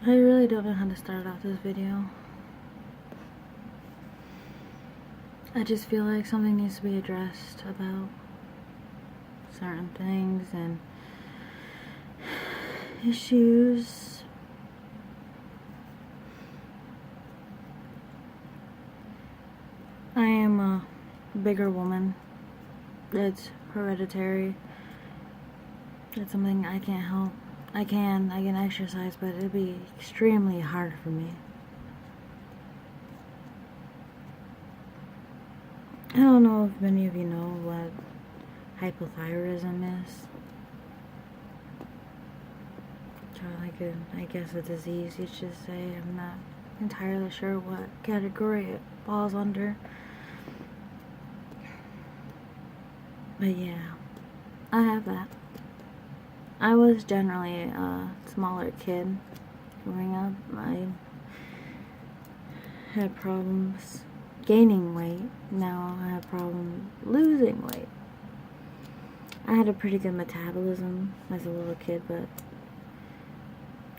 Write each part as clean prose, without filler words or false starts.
I really don't know how to start off this video. I just feel like something needs to be addressed about certain things and issues. I am a bigger woman. It's hereditary. It's something I can't help. I can exercise, but it'd be extremely hard for me. I don't know if many of you know what hypothyroidism is. I guess a disease, you should say. I'm not entirely sure what category it falls under. But yeah, I have that. I was generally a smaller kid growing up. I had problems gaining weight. Now I have problems losing weight. I had a pretty good metabolism as a little kid, but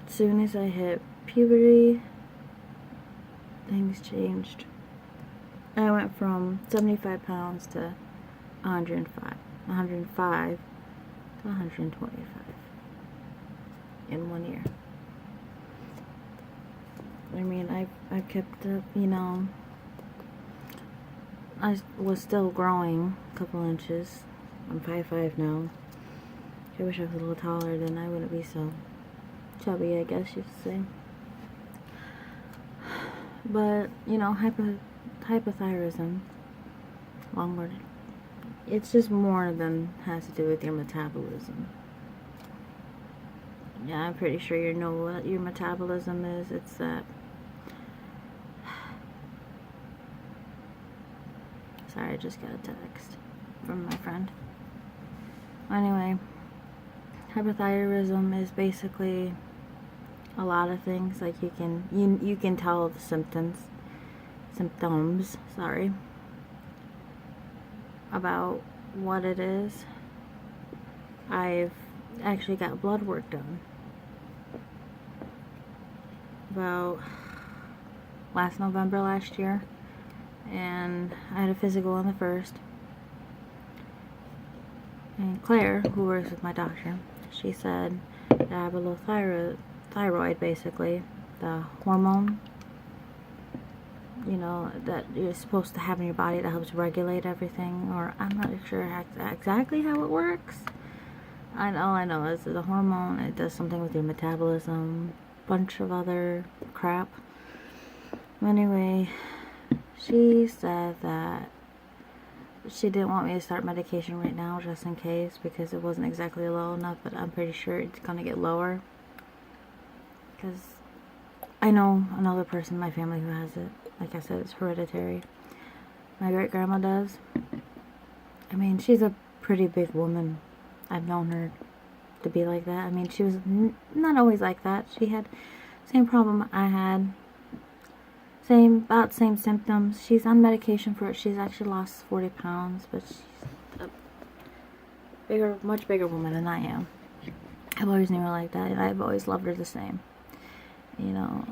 as soon as I hit puberty, things changed. I went from 75 pounds to 105 to 125 in 1 year. I mean, I've kept up, you know. I was still growing a couple inches. I'm 5'5" now. I wish I was a little taller, then I wouldn't be so chubby, I guess you could say. But, you know, hypothyroidism, long word, it's just more than has to do with your metabolism. Yeah, I'm pretty sure you know what your metabolism is. It's that. Sorry, I just got a text from my friend. Anyway, hypothyroidism is basically a lot of things. Like you can tell the symptoms, sorry, about what it is. I've actually got blood work done about November last year, and I had a physical on the 1st. And Claire, who works with my doctor, she said that I have a low thyroid, basically, the hormone, you know, that you're supposed to have in your body that helps regulate everything, or I'm not sure exactly how it works. All I know is the hormone, it does something with your metabolism, bunch of other crap. Anyway, she said that she didn't want me to start medication right now, just in case, because it wasn't exactly low enough, but I'm pretty sure it's gonna get lower. Because I know another person in my family who has it. Like I said, it's hereditary. My great-grandma does. I mean, she's a pretty big woman. I've known her to be like that. I mean, she was not always like that. She had the same problem I had. About same symptoms. She's on medication for it. She's actually lost 40 pounds, but she's a much bigger woman than I am. I've always knew her like that, and I've always loved her the same. You know,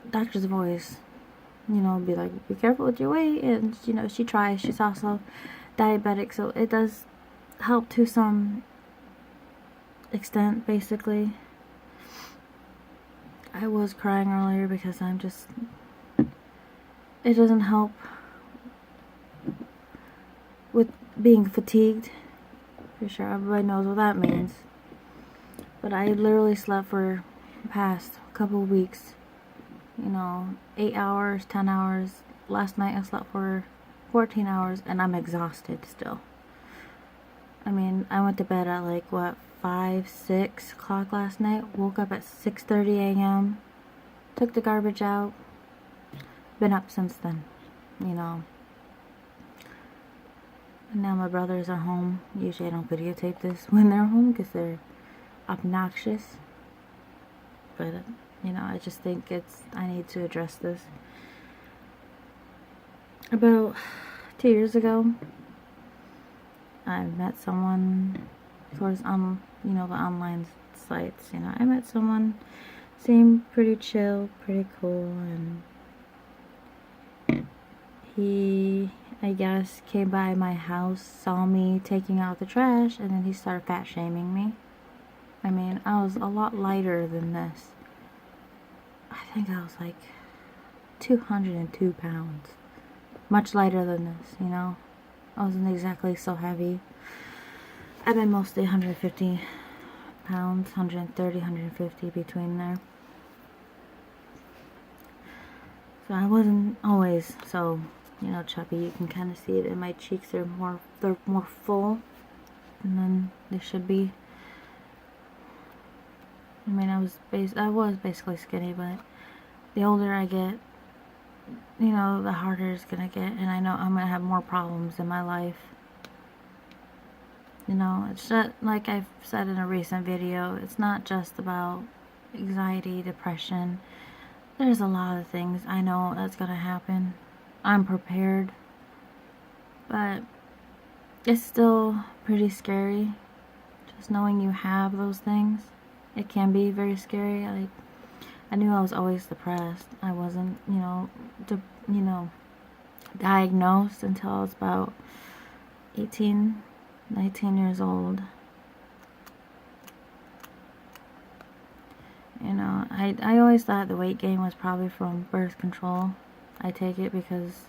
doctors have always, you know, be like, be careful with your weight, and, you know, she tries. She's also diabetic, so it does help to some extent, basically. I was crying earlier because it doesn't help with being fatigued. For sure, everybody knows what that means. But I literally slept for the past couple of weeks, you know, 8 hours, 10 hours. Last night I slept for 14 hours, and I'm exhausted still. I mean, I went to bed at like, 6 o'clock last night. Woke up at 6:30 a.m. Took the garbage out. Been up since then, you know. And now my brothers are home. Usually I don't videotape this when they're home because they're obnoxious. But, you know, I just think I need to address this. About 2 years ago, I met someone towards you know, the online sites. You know, I met someone seemed pretty chill, pretty cool, and he, I guess, came by my house, saw me taking out the trash, and then he started fat shaming me. I mean, I was a lot lighter than this. I think I was like 202 pounds. Much lighter than this, you know. I wasn't exactly so heavy. I've been mostly 150 pounds, 130, 150 between there. So I wasn't always so, you know, chubby. You can kind of see it in my cheeks. They're more full than they should be. I mean, I was basically skinny, but the older I get, you know, the harder it's gonna get, and I know I'm gonna have more problems in my life. You know, it's just like I've said in a recent video, it's not just about anxiety, depression. There's a lot of things I know that's gonna happen. I'm prepared, but it's still pretty scary. Just knowing you have those things, it can be very scary. Like, I knew I was always depressed. I wasn't, you know, diagnosed until I was about 18, 19 years old. You know, I always thought the weight gain was probably from birth control. I take it because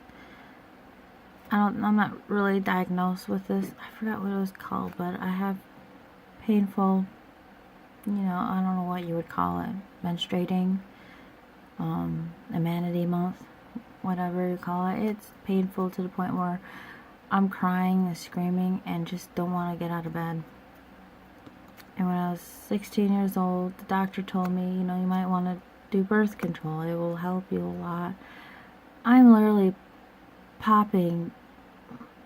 I'm not really diagnosed with this. I forgot what it was called, but I have painful, you know, I don't know what you would call it, menstruating, amenity month, whatever you call it. It's painful to the point where I'm crying and screaming and just don't want to get out of bed. And when I was 16 years old, the doctor told me, you know, you might want to do birth control. It will help you a lot. I'm literally popping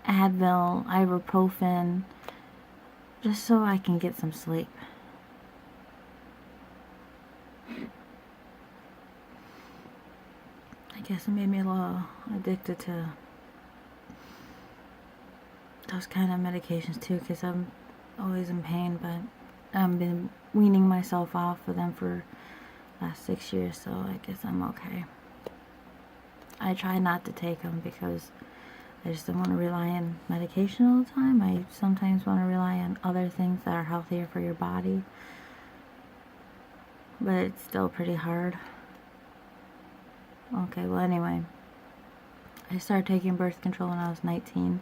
Advil, ibuprofen, just so I can get some sleep. I guess it made me a little addicted to those kind of medications too, because I'm always in pain, but I've been weaning myself off of them for the last 6 years, so I guess I'm okay. I try not to take them because I just don't want to rely on medication all the time. I sometimes want to rely on other things that are healthier for your body, but it's still pretty hard. Okay, well anyway, I started taking birth control when I was 19.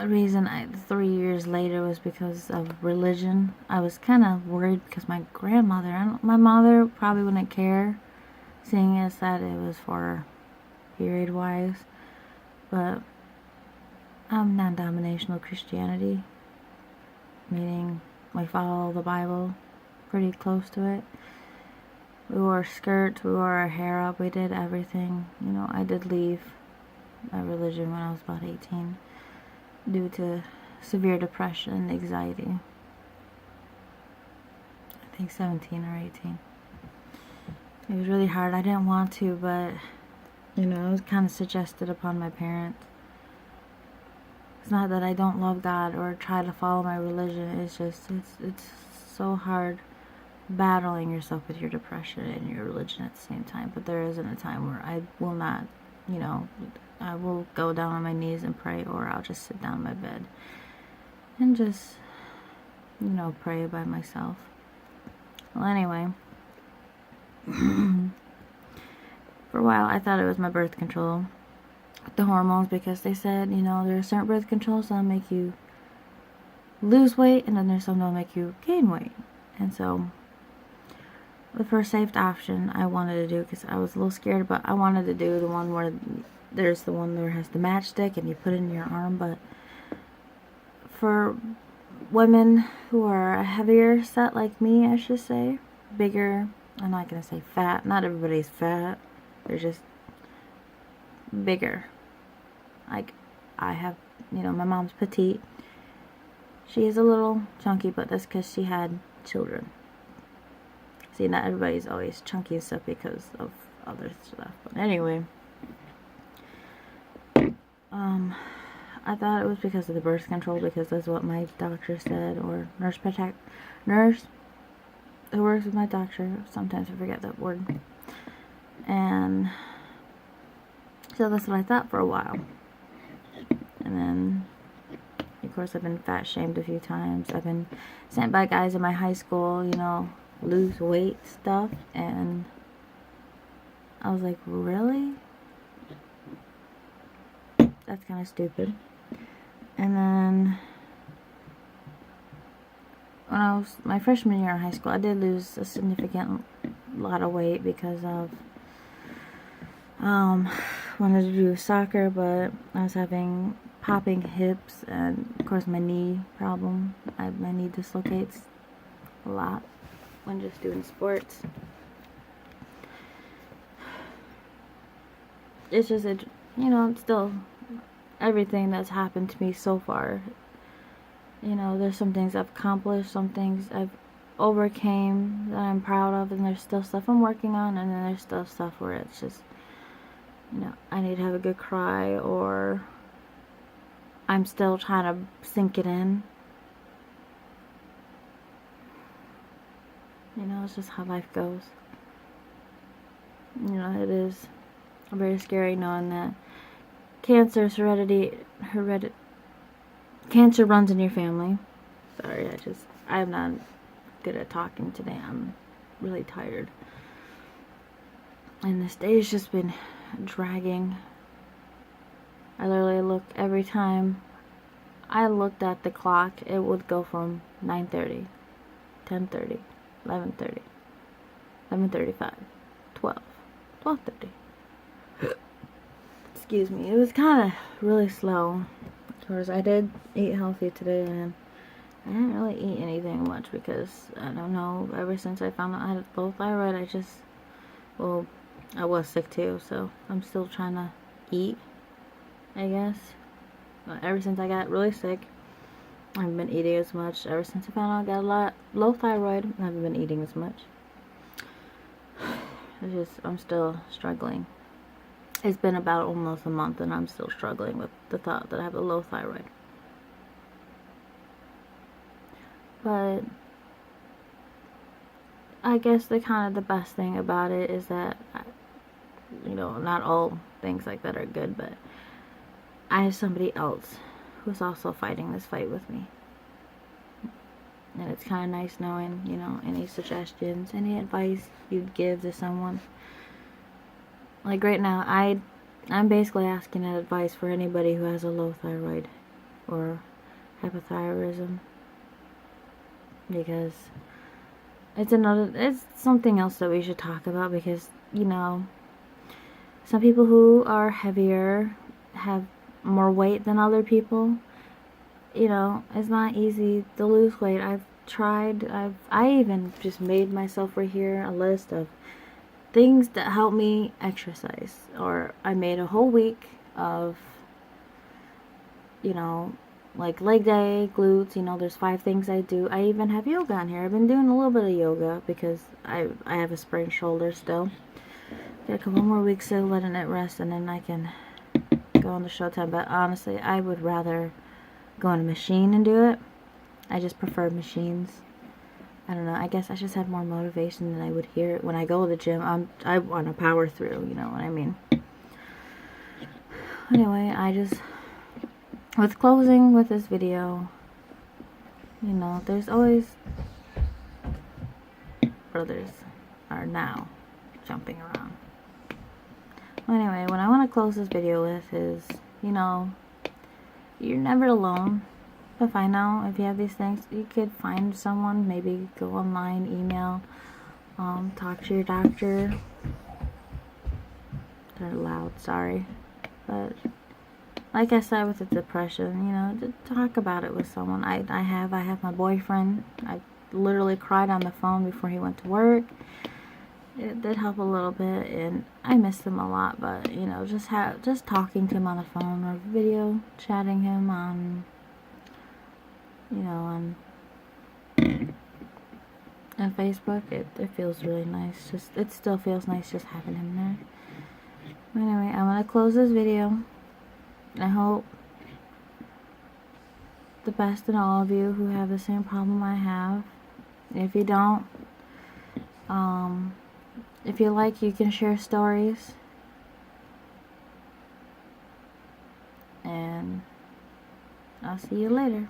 The reason 3 years later was because of religion. I was kind of worried because my grandmother, my mother probably wouldn't care, seeing as that it was for period wise, but I'm non-denominational Christianity, meaning we follow the Bible pretty close to it. We wore skirts, we wore our hair up, we did everything. You know, I did leave my religion when I was about 18 due to severe depression and anxiety. I think 17 or 18. It was really hard. I didn't want to, but you know, it was kind of suggested upon my parents. It's not that I don't love God or try to follow my religion. It's just, it's so hard battling yourself with your depression and your religion at the same time. But there isn't a time where I will not, you know, I will go down on my knees and pray, or I'll just sit down in my bed and just, you know, pray by myself. Well, anyway, for a while I thought it was my birth control, the hormones, because they said, you know, there are certain birth controls that'll make you lose weight, and then there's some that'll make you gain weight. And so the first safe option I wanted to do, because I was a little scared, but I wanted to do the one where there's the one that has the matchstick and you put it in your arm. But for women who are a heavier set like me, I should say, bigger, I'm not going to say fat, not everybody's fat, they're just bigger. Like, I have, you know, my mom's petite. She is a little chunky, but that's because she had children. See, not everybody's always chunky and stuff because of other stuff. But anyway, I thought it was because of the birth control, because that's what my doctor said, or nurse who works with my doctor. Sometimes I forget that word. And so that's what I thought for a while. And then, of course, I've been fat shamed a few times. I've been sent by guys in my high school, you know, lose weight stuff. And I was like, really? That's kind of stupid. And then when I was my freshman year in high school, I did lose a significant lot of weight because of wanted to do soccer, but I was having popping hips and of course my knee problem. My knee dislocates a lot when just doing sports. It's just you know, it's still everything that's happened to me so far. You know, there's some things I've accomplished, some things I've overcame that I'm proud of, and there's still stuff I'm working on, and then there's still stuff where it's just, you know, I need to have a good cry, or I'm still trying to sink it in. You know, it's just how life goes. You know, it is very scary knowing that cancer is cancer runs in your family. Sorry, I'm not good at talking today. I'm really tired. And this day has just been dragging. I literally looked every time I looked at the clock, it would go from 9:30, 10:30, 11:30, 11:35, 12, 12:30. Excuse me. It was kind of really slow. Of course, I did eat healthy today, and I didn't really eat anything much because, I don't know, ever since I found out I had low thyroid, well, I was sick too, so I'm still trying to eat, I guess. But ever since I got really sick, I haven't been eating as much. Ever since I found out I got low thyroid, I haven't been eating as much. I'm still struggling. It's been about almost a month and I'm still struggling with the thought that I have a low thyroid. But I guess the best thing about it is that, you know, not all things like that are good, but I have somebody else who's also fighting this fight with me. And it's kind of nice knowing, you know, any suggestions, any advice you'd give to someone. Like right now, I'm basically asking advice for anybody who has a low thyroid or hypothyroidism, because it's something else that we should talk about, because, you know, some people who are heavier have more weight than other people. You know, it's not easy to lose weight. I've tried. I even just made myself right here a list of things that help me exercise. Or I made a whole week of, you know, like leg day, glutes, you know, there's 5 things I do. I even have yoga on here. I've been doing a little bit of yoga because I have a sprained shoulder still. Got a couple more weeks of letting it rest, and then I can go on the Showtime. But honestly, I would rather go on a machine and do it. I just prefer machines. I don't know, I guess I just have more motivation than I would hear. When I go to the gym, I want to power through, you know what I mean? Anyway, with closing with this video, you know, there's always brothers are now jumping around. Anyway, what I want to close this video with is, you know, you're never alone. If I know, if you have these things, you could find someone, maybe go online, email, talk to your doctor. They're loud, sorry. But like I said with the depression, you know, just talk about it with someone. I have my boyfriend. I literally cried on the phone before he went to work. It did help a little bit, and I missed him a lot, but, you know, just talking to him on the phone or video chatting him on, you know, on Facebook, it feels really nice. It still feels nice just having him there. Anyway, I'm gonna close this video. I hope the best in all of you who have the same problem I have. If you don't, If you like, you can share stories. And I'll see you later.